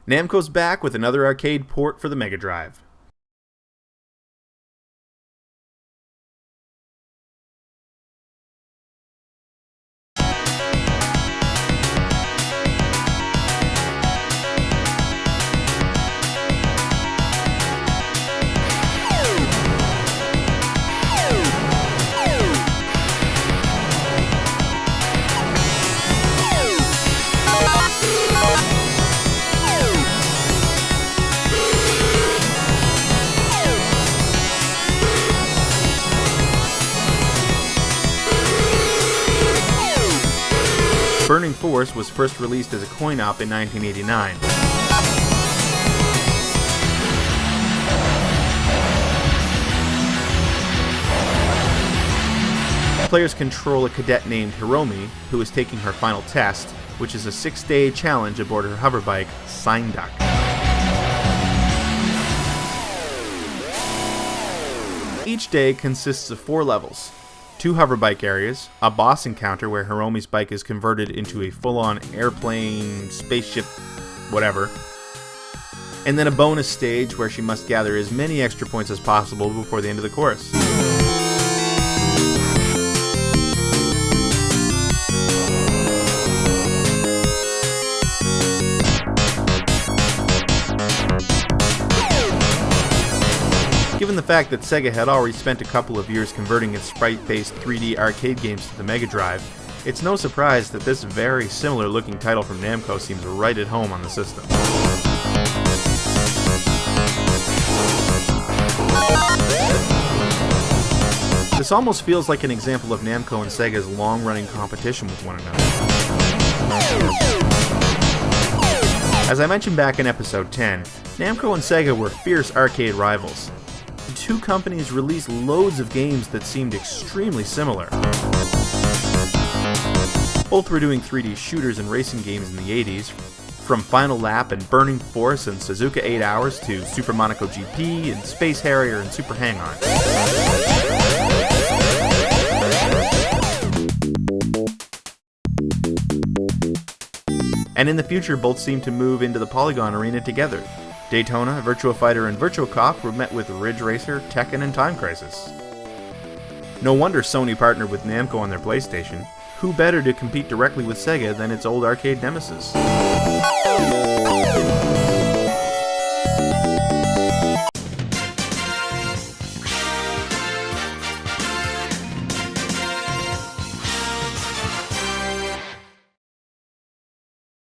Namco's back with another arcade port for the Mega Drive. Burning Force was first released as a coin-op in 1989. Players control a cadet named Hiromi, who is taking her final test, which is a 6-day challenge aboard her hoverbike, Sign Duck. Each day consists of 4 levels. 2 hoverbike areas, a boss encounter where Hiromi's bike is converted into a full-on airplane, spaceship, whatever, and then a bonus stage where she must gather as many extra points as possible before the end of the course. Given the fact that Sega had already spent a couple of years converting its sprite-based 3D arcade games to the Mega Drive, it's no surprise that this very similar-looking title from Namco seems right at home on the system. This almost feels like an example of Namco and Sega's long-running competition with one another. As I mentioned back in episode 10, Namco and Sega were fierce arcade rivals. The two companies released loads of games that seemed extremely similar. Both were doing 3D shooters and racing games in the 80s, from Final Lap and Burning Force and Suzuka 8 Hours to Super Monaco GP and Space Harrier and Super Hang-On. And in the future, both seem to move into the Polygon arena together. Daytona, Virtua Fighter, and Virtua Cop were met with Ridge Racer, Tekken, and Time Crisis. No wonder Sony partnered with Namco on their PlayStation. Who better to compete directly with Sega than its old arcade nemesis?